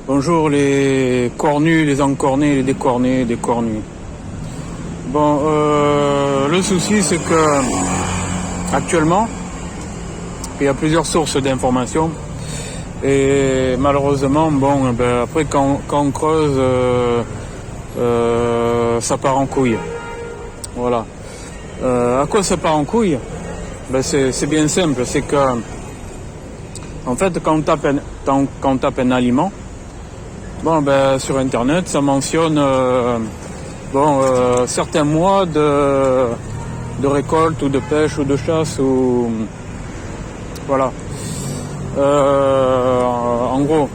Bonjour les cornus, les encornés, les décornés, décornus. Bon, le souci c'est que actuellement, il y a plusieurs sources d'informations et malheureusement, bon, ben, après quand on creuse, ça part en couille. Voilà. À quoi ça part en couille? Ben, c'est bien simple, c'est que en fait quand on tape un aliment, bon, ben, sur internet ça mentionne certains mois de récolte ou de pêche ou de chasse ou voilà. En gros.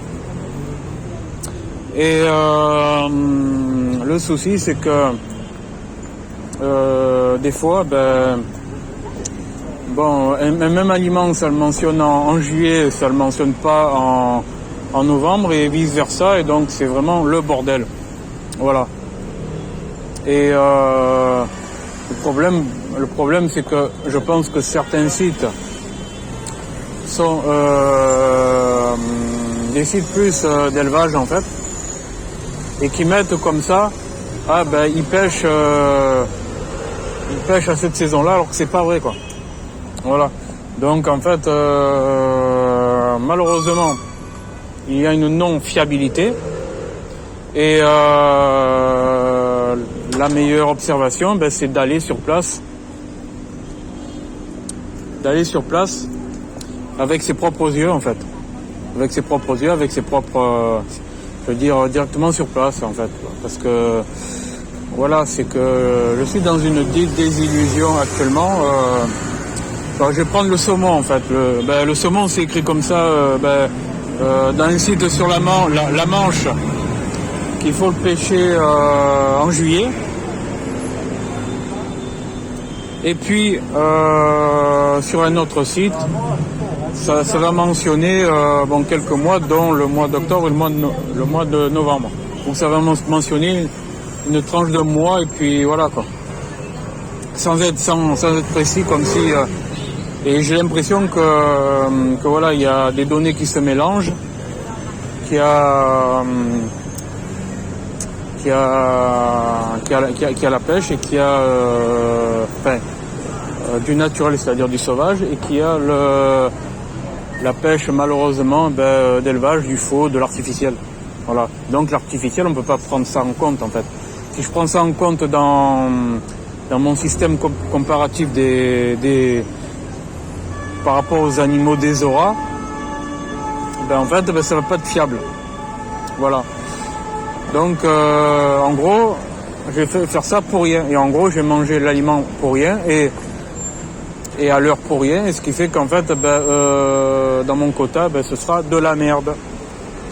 Et le souci c'est que des fois, ben, bon, un même aliment, ça le mentionne en juillet, ça le mentionne pas en novembre et vice versa, et donc c'est vraiment le bordel. Voilà. Et le problème, c'est que je pense que certains sites sont des sites plus d'élevage en fait, et qui mettent comme ça, ah ben ils pêchent à cette saison-là, alors que c'est pas vrai quoi. Voilà. Donc en fait, malheureusement, il y a une non-fiabilité et la meilleure observation, ben, c'est d'aller sur place, avec ses propres yeux en fait, avec ses propres yeux, avec ses propres, je veux dire directement sur place en fait, parce que voilà, c'est que je suis dans une désillusion actuellement. Je vais prendre le saumon en fait. Le saumon c'est écrit comme ça dans un site sur la Manche qu'il faut le pêcher en juillet. Et puis sur un autre site, ça va mentionner quelques mois, dont le mois d'octobre et le mois de novembre. Donc ça va mentionner une tranche de mois et puis voilà quoi. Sans être précis, comme si et j'ai l'impression que voilà, il y a des données qui se mélangent, qu'il y a la pêche et qu'il y a du naturel, c'est-à-dire du sauvage, et qu'il y a la pêche malheureusement d'élevage, du faux, de l'artificiel. Voilà. Donc l'artificiel, on ne peut pas prendre ça en compte en fait. Si je prends ça en compte dans mon système comparatif par rapport aux animaux des auras, ben en fait, ça va pas être fiable. Voilà. Donc, en gros, je vais faire ça pour rien. Et en gros, je vais manger l'aliment pour rien et à l'heure pour rien. Et ce qui fait qu'en fait, dans mon quota, ce sera de la merde.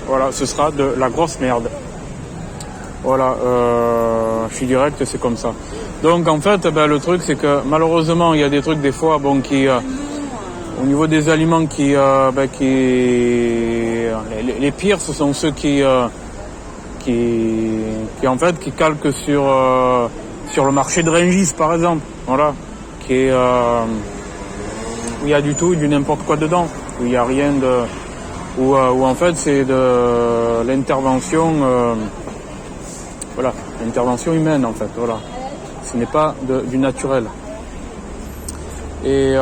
Voilà, ce sera de la grosse merde. Voilà, je suis direct, c'est comme ça. Donc, en fait, le truc, c'est que malheureusement, il y a des trucs des fois, qui... au niveau des aliments les pires, ce sont ceux qui en fait qui calquent sur le marché de Rungis par exemple, voilà, qui est où il y a du tout, du n'importe quoi dedans, où il n'y a rien de, où en fait c'est de l'intervention, voilà, l'intervention humaine en fait, voilà, ce n'est pas du naturel. Et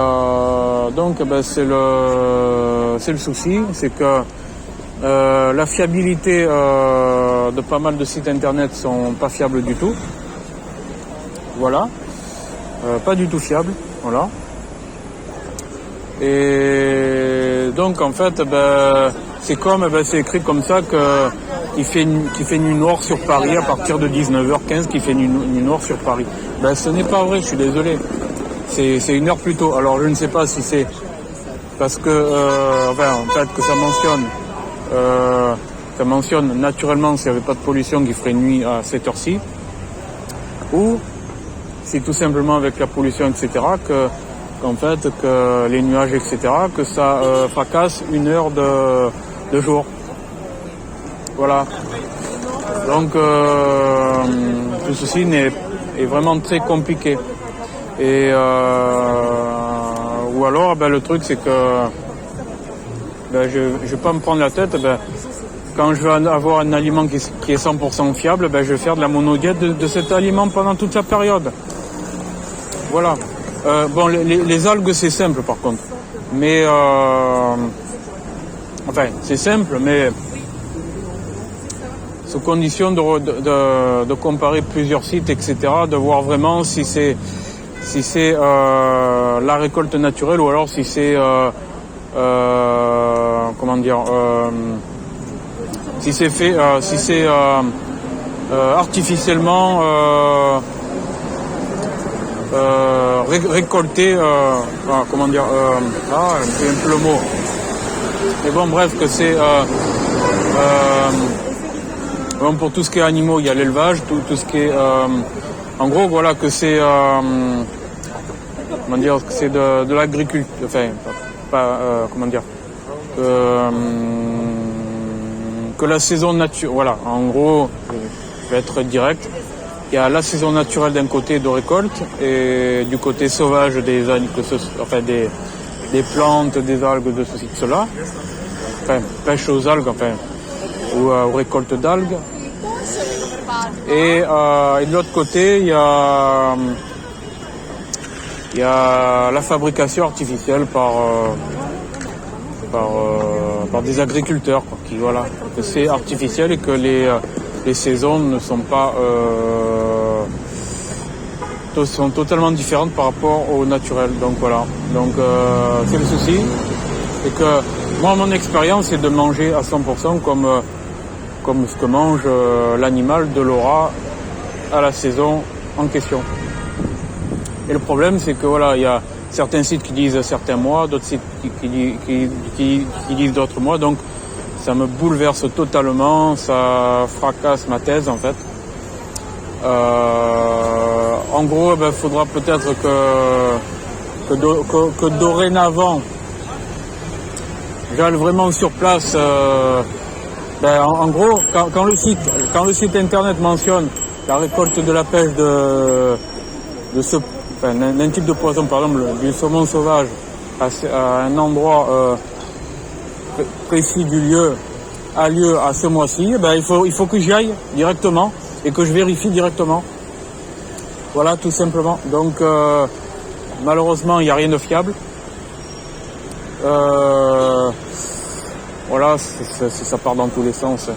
donc c'est le souci, c'est que la fiabilité de pas mal de sites internet sont pas fiables du tout. Voilà. Pas du tout fiables, voilà. Et donc en fait c'est comme c'est écrit comme ça qu'il fait nuit noire sur Paris à partir de 19h15, qu'il fait nuit noire sur Paris. Ce n'est pas vrai, je suis désolé. C'est une heure plus tôt. Alors je ne sais pas si c'est parce que en fait que ça mentionne naturellement s'il n'y avait pas de pollution qu'il ferait nuit à cette heure-ci, ou c'est tout simplement avec la pollution etc. qu'en fait que les nuages etc. que ça fracasse une heure de jour. Voilà. Donc tout ceci est vraiment très compliqué. Et ou alors le truc c'est que je vais pas me prendre la tête, quand je vais avoir un aliment qui est 100% fiable, ben, je vais faire de la monodiète de cet aliment pendant toute la période. Voilà. Bon, les algues, c'est simple par contre. Mais, enfin, c'est simple, mais sous condition de comparer plusieurs sites, etc., de voir vraiment si c'est la récolte naturelle ou alors si c'est comment dire, si c'est fait, si c'est artificiellement récolté, comment dire, c'est un peu le mot. Mais bon, bref, que c'est bon, pour tout ce qui est animaux, il y a l'élevage, tout ce qui est en gros, voilà, que c'est comment dire, que c'est de l'agriculture, enfin, pas comment dire, que la saison naturelle, voilà, en gros, je vais être direct. Il y a la saison naturelle d'un côté de récolte et du côté sauvage des plantes, des algues, de ceci, de cela. Enfin, pêche aux algues, enfin, ou récolte d'algues. Et de l'autre côté, il y a la fabrication artificielle par des agriculteurs, quoi, qui, voilà, que c'est artificiel et que les saisons ne sont pas sont totalement différentes par rapport au naturel. Donc voilà. Donc c'est le souci. Et que moi, mon expérience, c'est de manger à 100% comme ce que mange l'animal de l'Ora à la saison en question. Et le problème, c'est que voilà, il y a certains sites qui disent certains mois, d'autres sites qui disent d'autres mois. Donc ça me bouleverse totalement, ça fracasse ma thèse en fait. En gros, il faudra peut-être que dorénavant, j'aille vraiment sur place. En gros, quand le site internet mentionne la récolte de la pêche d'un type de poisson, par exemple du saumon sauvage, à un endroit précis du lieu, a lieu à ce mois-ci, il faut que j'y aille directement et que je vérifie directement. Voilà, tout simplement. Donc malheureusement, il n'y a rien de fiable. Voilà, ça part dans tous les sens.